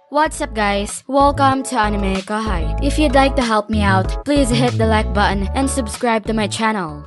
What's up guys, welcome to AnimeKouhai. If you'd like to help me out, please hit the like button and subscribe to my channel.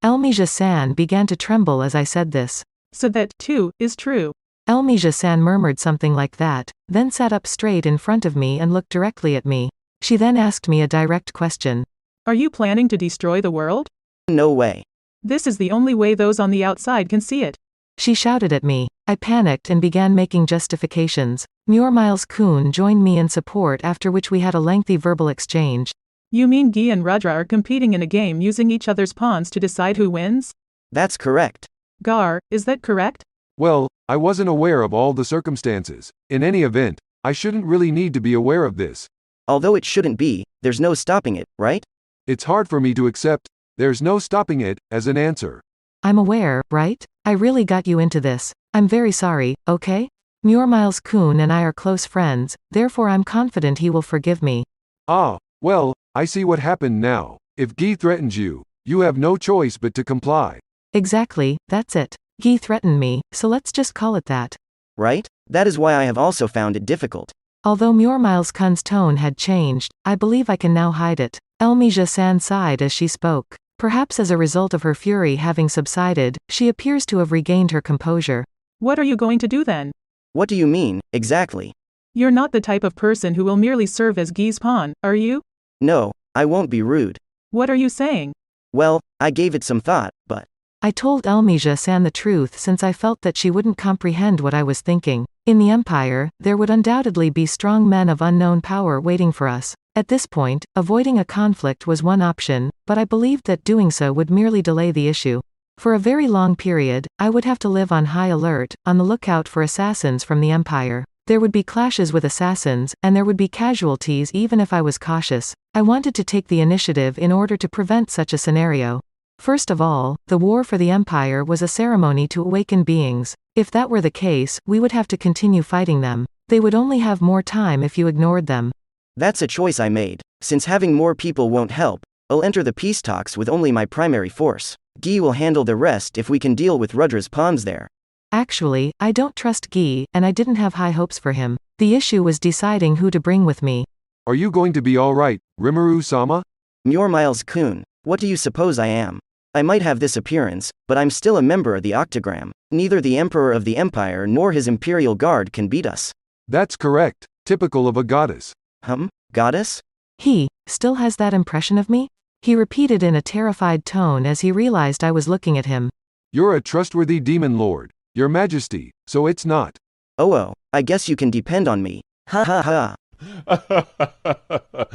Elmija-san began to tremble as I said this. So that, too, is true. Elmija-san murmured something like that, then sat up straight in front of me and looked directly at me. She then asked me a direct question. Are you planning to destroy the world? No way. This is the only way those on the outside can see it. She shouted at me. I panicked and began making justifications. Miles-kun joined me in support, after which we had a lengthy verbal exchange. You mean Guy and Rudra are competing in a game using each other's pawns to decide who wins? That's correct. Gar, is that correct? Well, I wasn't aware of all the circumstances. In any event, I shouldn't really need to be aware of this. Although it shouldn't be, there's no stopping it, right? It's hard for me to accept, there's no stopping it, as an answer. I'm aware, right? I really got you into this. I'm very sorry, okay? Miles-kun and I are close friends, therefore I'm confident he will forgive me. Ah, well, I see what happened now. If Guy threatens you, you have no choice but to comply. Exactly, that's it. Guy threatened me, so let's just call it that. Right? That is why I have also found it difficult. Although Miles-kun's tone had changed, I believe I can now hide it. Elmija-san sighed as she spoke. Perhaps as a result of her fury having subsided, she appears to have regained her composure. What are you going to do then? What do you mean, exactly? You're not the type of person who will merely serve as Guy's pawn, are you? No, I won't be rude. What are you saying? Well, I gave it some thought, but... I told Elmija-san the truth since I felt that she wouldn't comprehend what I was thinking. In the Empire, there would undoubtedly be strong men of unknown power waiting for us. At this point, avoiding a conflict was one option, but I believed that doing so would merely delay the issue. For a very long period, I would have to live on high alert, on the lookout for assassins from the Empire. There would be clashes with assassins, and there would be casualties even if I was cautious. I wanted to take the initiative in order to prevent such a scenario. First of all, the war for the Empire was a ceremony to awaken beings. If that were the case, we would have to continue fighting them. They would only have more time if you ignored them. That's a choice I made. Since having more people won't help, I'll enter the peace talks with only my primary force. Guy will handle the rest if we can deal with Rudra's pawns there. Actually, I don't trust Guy, and I didn't have high hopes for him. The issue was deciding who to bring with me. Are you going to be alright, Rimuru-sama? Miles-kun, what do you suppose I am? I might have this appearance, but I'm still a member of the Octagram. Neither the Emperor of the Empire nor his Imperial Guard can beat us. That's correct, typical of a goddess. Goddess? He still has that impression of me? He repeated in a terrified tone as he realized I was looking at him. You're a trustworthy demon lord, Your Majesty, so it's not. Oh, I guess you can depend on me. Ha ha ha.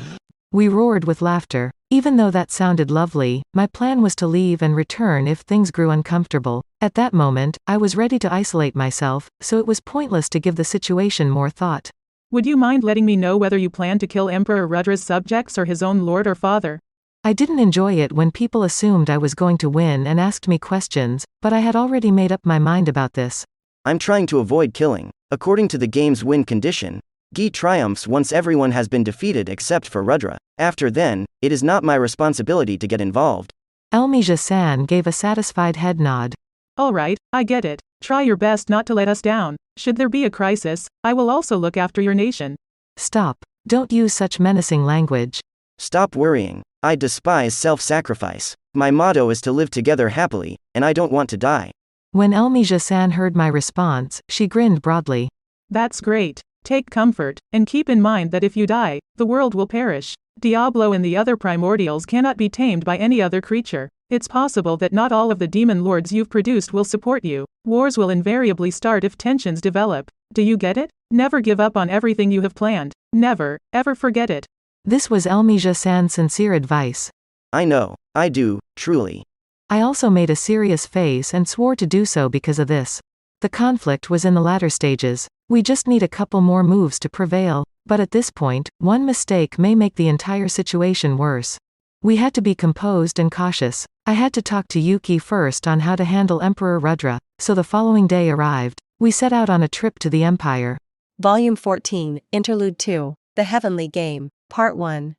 We roared with laughter. Even though that sounded lovely, my plan was to leave and return if things grew uncomfortable. At that moment, I was ready to isolate myself, so it was pointless to give the situation more thought. Would you mind letting me know whether you plan to kill Emperor Rudra's subjects or his own lord or father? I didn't enjoy it when people assumed I was going to win and asked me questions, but I had already made up my mind about this. I'm trying to avoid killing. According to the game's win condition, Guy triumphs once everyone has been defeated except for Rudra. After then, it is not my responsibility to get involved. Elmija-san gave a satisfied head nod. Alright, I get it. Try your best not to let us down. Should there be a crisis, I will also look after your nation. Stop. Don't use such menacing language. Stop worrying. I despise self-sacrifice. My motto is to live together happily, and I don't want to die. When Elmija-san heard my response, she grinned broadly. That's great. Take comfort, and keep in mind that if you die, the world will perish. Diablo and the other primordials cannot be tamed by any other creature. It's possible that not all of the demon lords you've produced will support you. Wars will invariably start if tensions develop. Do you get it? Never give up on everything you have planned. Never, ever forget it. This was Elmija-san's sincere advice. I know, I do, truly. I also made a serious face and swore to do so because of this. The conflict was in the latter stages. We just need a couple more moves to prevail, but at this point, one mistake may make the entire situation worse. We had to be composed and cautious. I had to talk to Yuki first on how to handle Emperor Rudra, so the following day arrived. We set out on a trip to the Empire. Volume-14, Interlude-2, The Heavenly Game, Part-1.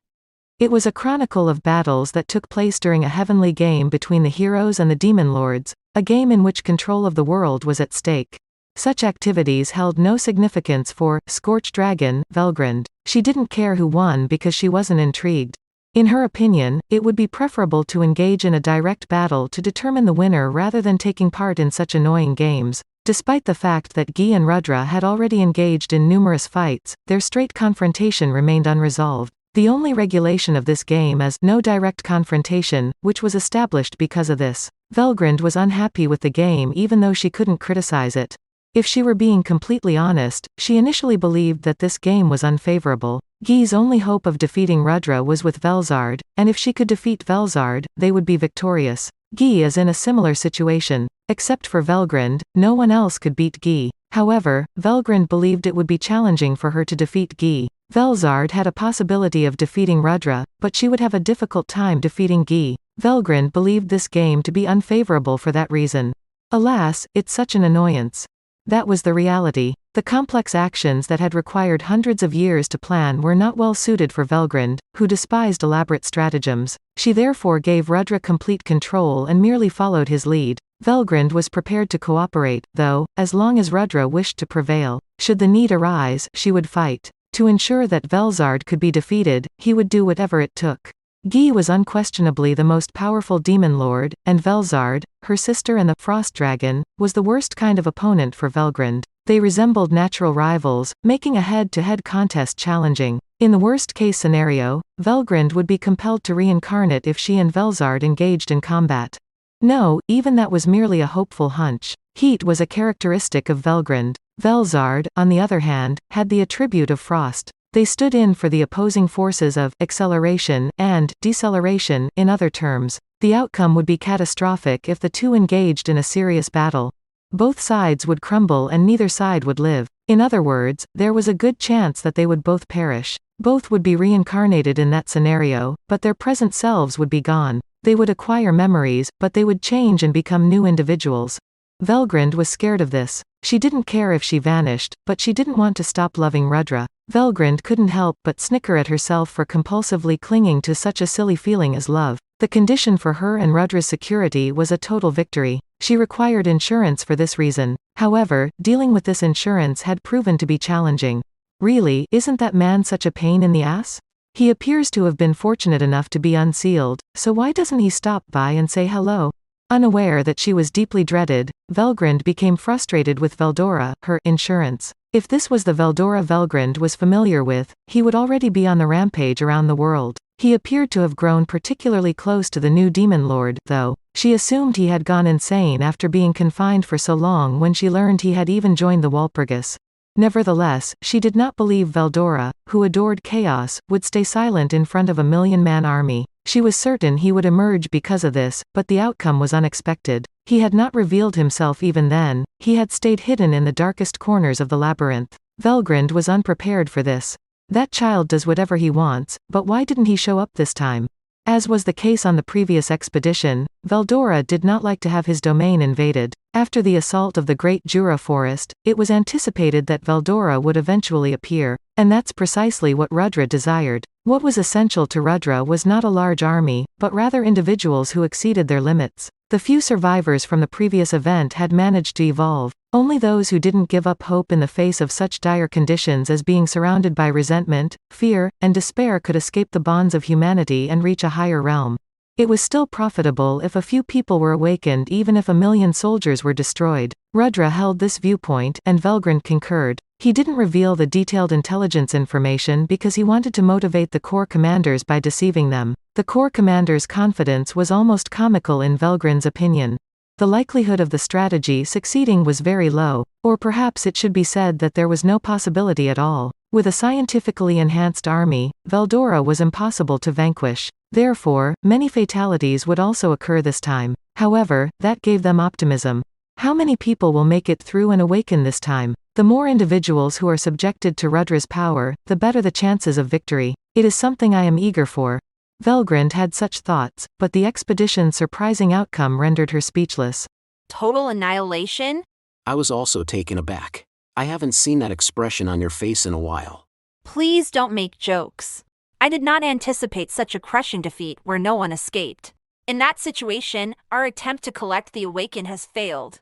It was a chronicle of battles that took place during a heavenly game between the heroes and the demon lords, a game in which control of the world was at stake. Such activities held no significance for Scorch Dragon, Velgrund. She didn't care who won because she wasn't intrigued. In her opinion, it would be preferable to engage in a direct battle to determine the winner rather than taking part in such annoying games. Despite the fact that Guy and Rudra had already engaged in numerous fights, their straight confrontation remained unresolved. The only regulation of this game is no direct confrontation, which was established because of this. Velgrund was unhappy with the game even though she couldn't criticize it. If she were being completely honest, she initially believed that this game was unfavorable. Guy's only hope of defeating Rudra was with Velzard, and if she could defeat Velzard, they would be victorious. Guy is in a similar situation. Except for Velgrund, no one else could beat Guy. However, Velgrund believed it would be challenging for her to defeat Guy. Velzard had a possibility of defeating Rudra, but she would have a difficult time defeating Guy. Velgrund believed this game to be unfavorable for that reason. Alas, it's such an annoyance. That was the reality. The complex actions that had required hundreds of years to plan were not well suited for Velgrund, who despised elaborate stratagems. She therefore gave Rudra complete control and merely followed his lead. Velgrund was prepared to cooperate, though, as long as Rudra wished to prevail. Should the need arise, she would fight. To ensure that Velzard could be defeated, he would do whatever it took. Guy was unquestionably the most powerful demon lord, and Velzard, her sister and the Frost Dragon, was the worst kind of opponent for Velgrund. They resembled natural rivals, making a head-to-head contest challenging. In the worst-case scenario, Velgrund would be compelled to reincarnate if she and Velzard engaged in combat. No, even that was merely a hopeful hunch. Heat was a characteristic of Velgrund. Velzard, on the other hand, had the attribute of frost. They stood in for the opposing forces of acceleration and deceleration. In other terms, the outcome would be catastrophic if the two engaged in a serious battle. Both sides would crumble and neither side would live. In other words, there was a good chance that they would both perish. Both would be reincarnated in that scenario, but their present selves would be gone. They would acquire memories, but they would change and become new individuals. Velgrund was scared of this. She didn't care if she vanished, but she didn't want to stop loving Rudra. Velgrund couldn't help but snicker at herself for compulsively clinging to such a silly feeling as love. The condition for her and Rudra's security was a total victory. She required insurance for this reason. However, dealing with this insurance had proven to be challenging. Really, isn't that man such a pain in the ass? He appears to have been fortunate enough to be unsealed, so why doesn't he stop by and say hello? Unaware that she was deeply dreaded, Velgrund became frustrated with Veldora, her insurance. If this was the Veldora Velgrund was familiar with, he would already be on the rampage around the world. He appeared to have grown particularly close to the new demon lord, though. She assumed he had gone insane after being confined for so long when she learned he had even joined the Walpurgis. Nevertheless, she did not believe Veldora, who adored chaos, would stay silent in front of a million-man army. She was certain he would emerge because of this, but the outcome was unexpected. He had not revealed himself even then, he had stayed hidden in the darkest corners of the labyrinth. Velgrund was unprepared for this. That child does whatever he wants, but why didn't he show up this time? As was the case on the previous expedition, Veldora did not like to have his domain invaded. After the assault of the Great Jura Forest, it was anticipated that Veldora would eventually appear, and that's precisely what Rudra desired. What was essential to Rudra was not a large army, but rather individuals who exceeded their limits. The few survivors from the previous event had managed to evolve. Only those who didn't give up hope in the face of such dire conditions as being surrounded by resentment, fear, and despair could escape the bonds of humanity and reach a higher realm. It was still profitable if a few people were awakened even if 1,000,000 soldiers were destroyed. Rudra held this viewpoint, and Velgrund concurred. He didn't reveal the detailed intelligence information because he wanted to motivate the Corps commanders by deceiving them. The Corps commanders' confidence was almost comical in Velgrund's opinion. The likelihood of the strategy succeeding was very low, or perhaps it should be said that there was no possibility at all. With a scientifically enhanced army, Veldora was impossible to vanquish. Therefore, many fatalities would also occur this time. However, that gave them optimism. How many people will make it through and awaken this time? The more individuals who are subjected to Rudra's power, the better the chances of victory. It is something I am eager for. Velgrund had such thoughts, but the expedition's surprising outcome rendered her speechless. Total annihilation? I was also taken aback. I haven't seen that expression on your face in a while. Please don't make jokes. I did not anticipate such a crushing defeat where no one escaped. In that situation, our attempt to collect the Awaken has failed.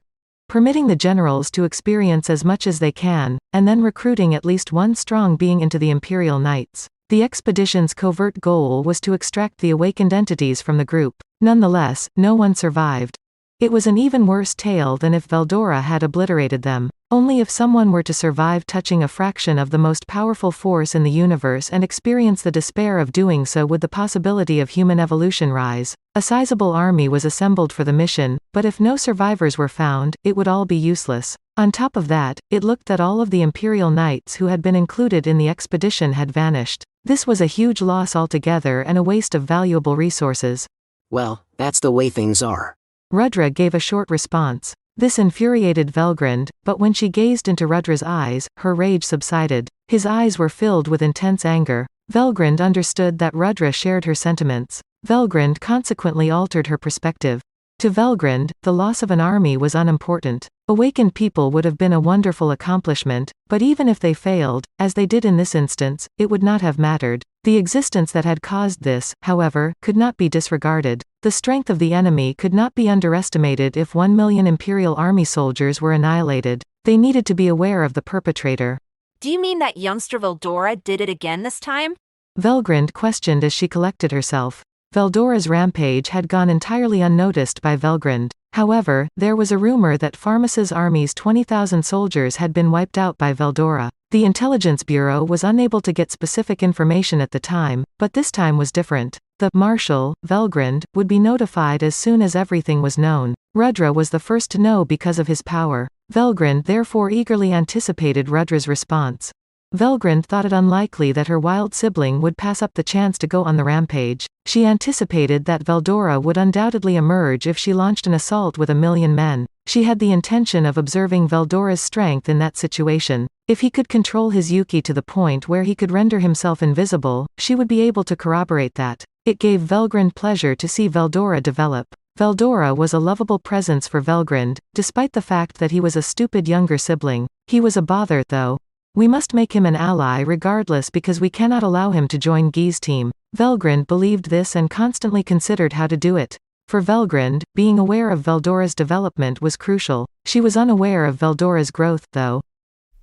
permitting the generals to experience as much as they can, and then recruiting at least one strong being into the Imperial Knights. The expedition's covert goal was to extract the awakened entities from the group. Nonetheless, no one survived. It was an even worse tale than if Veldora had obliterated them. Only if someone were to survive touching a fraction of the most powerful force in the universe and experience the despair of doing so would the possibility of human evolution rise. A sizable army was assembled for the mission, but if no survivors were found, it would all be useless. On top of that, it looked that all of the Imperial Knights who had been included in the expedition had vanished. This was a huge loss altogether and a waste of valuable resources. Well, that's the way things are. Rudra gave a short response. This infuriated Velgrund, but when she gazed into Rudra's eyes, her rage subsided. His eyes were filled with intense anger. Velgrund understood that Rudra shared her sentiments. Velgrund consequently altered her perspective. To Velgrund, the loss of an army was unimportant. Awakened people would have been a wonderful accomplishment, but even if they failed, as they did in this instance, it would not have mattered. The existence that had caused this, however, could not be disregarded. The strength of the enemy could not be underestimated if 1 million Imperial Army soldiers were annihilated. They needed to be aware of the perpetrator. Do you mean that youngster Veldora did it again this time? Velgrund questioned as she collected herself. Veldora's rampage had gone entirely unnoticed by Velgrund. However, there was a rumor that Pharmas's army's 20,000 soldiers had been wiped out by Veldora. The Intelligence Bureau was unable to get specific information at the time, but this time was different. The Marshal, Velgrund, would be notified as soon as everything was known. Rudra was the first to know because of his power. Velgrund therefore eagerly anticipated Rudra's response. Velgrund thought it unlikely that her wild sibling would pass up the chance to go on the rampage. She anticipated that Veldora would undoubtedly emerge if she launched an assault with 1 million men. She had the intention of observing Veldora's strength in that situation. If he could control his Yuki to the point where he could render himself invisible, she would be able to corroborate that. It gave Velgrund pleasure to see Veldora develop. Veldora was a lovable presence for Velgrund, despite the fact that he was a stupid younger sibling. He was a bother, though. We must make him an ally regardless because we cannot allow him to join Guy's team. Velgrund believed this and constantly considered how to do it. For Velgrund, being aware of Veldora's development was crucial. She was unaware of Veldora's growth, though.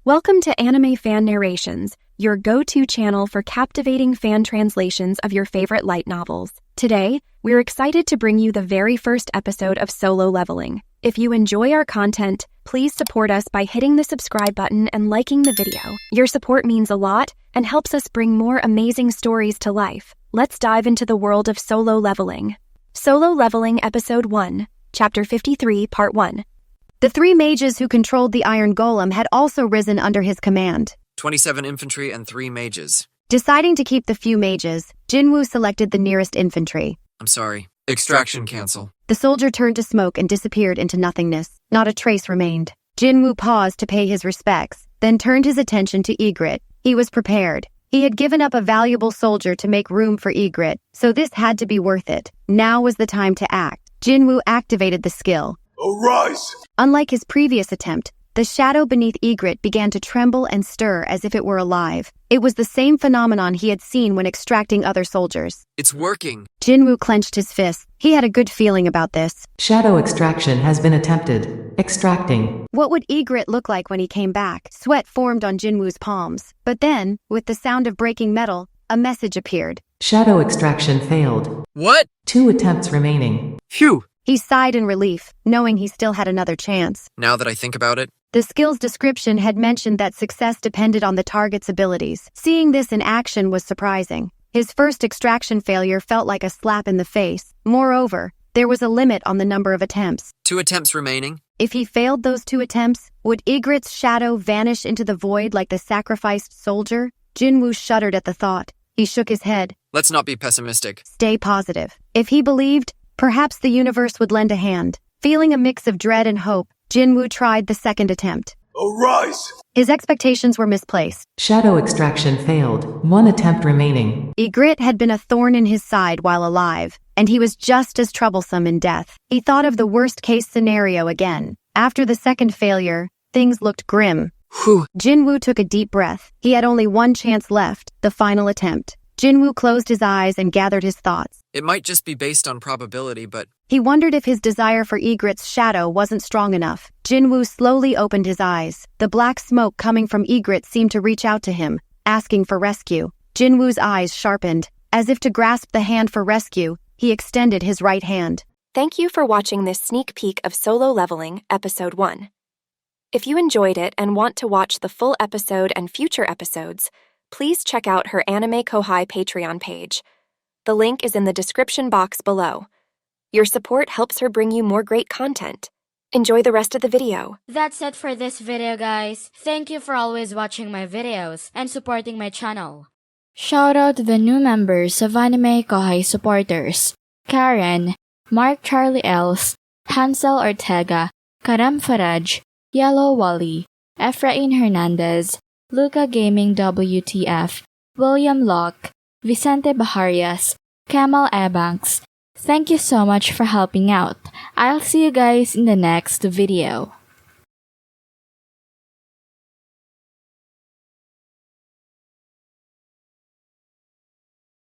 Welcome to Anime Fan Narrations, your go-to channel for captivating fan translations of your favorite light novels. Today, we're excited to bring you the very first episode of Solo Leveling. If you enjoy our content, please support us by hitting the subscribe button and liking the video. Your support means a lot and helps us bring more amazing stories to life. Let's dive into the world of Solo Leveling. Solo Leveling Episode 1, Chapter 53, Part 1. The 3 mages who controlled the Iron Golem had also risen under his command. 27 infantry and 3 mages. Deciding to keep the few mages, Jinwoo selected the nearest infantry. I'm sorry. Extraction cancel. The soldier turned to smoke and disappeared into nothingness. Not a trace remained. Jinwoo paused to pay his respects, then turned his attention to Ygritte. He was prepared. He had given up a valuable soldier to make room for Ygritte, so this had to be worth it. Now was the time to act. Jinwoo activated the skill. Arise! Unlike his previous attempt, the shadow beneath Ygritte began to tremble and stir as if it were alive. It was the same phenomenon he had seen when extracting other soldiers. It's working. Jinwoo clenched his fist. He had a good feeling about this. Shadow extraction has been attempted. Extracting. What would Ygritte look like when he came back? Sweat formed on Jinwoo's palms. But then, with the sound of breaking metal, a message appeared. Shadow extraction failed. What? 2 attempts remaining. Phew. He sighed in relief, knowing he still had another chance. Now that I think about it. The skill's description had mentioned that success depended on the target's abilities. Seeing this in action was surprising. His first extraction failure felt like a slap in the face. Moreover, there was a limit on the number of attempts. 2 attempts remaining. If he failed those 2 attempts, would Ygritte's shadow vanish into the void like the sacrificed soldier? Jinwoo shuddered at the thought. He shook his head. Let's not be pessimistic. Stay positive. If he believed, perhaps the universe would lend a hand. Feeling a mix of dread and hope, Jinwoo tried the second attempt. Arise! His expectations were misplaced. Shadow extraction failed. 1 attempt remaining. Ygritte had been a thorn in his side while alive, and he was just as troublesome in death. He thought of the worst-case scenario again. After the second failure, things looked grim. Whew. Jinwoo took a deep breath. He had only 1 chance left, the final attempt. Jinwoo closed his eyes and gathered his thoughts. It might just be based on probability, but He wondered if his desire for Egret's shadow wasn't strong enough. Jinwoo slowly opened his eyes. The black smoke coming from Egret seemed to reach out to him, asking for rescue. Jinwoo's eyes sharpened. As if to grasp the hand for rescue, he extended his right hand. Thank you for watching this sneak peek of Solo Leveling, Episode 1. If you enjoyed it and want to watch the full episode and future episodes, please check out her AnimeKouhai Patreon page. The link is in the description box below. Your support helps her bring you more great content. Enjoy the rest of the video. That's it for this video, guys. Thank you for always watching my videos and supporting my channel. Shout out to the new members of AnimeKouhai supporters: Karen, Mark Charlie Els, Hansel Ortega, Karam Faraj, Yellow Wally, Efrain Hernandez, Luca Gaming WTF, William Locke, Vicente Baharias, Kamal Ebanks. Thank you so much for helping out. I'll see you guys in the next video.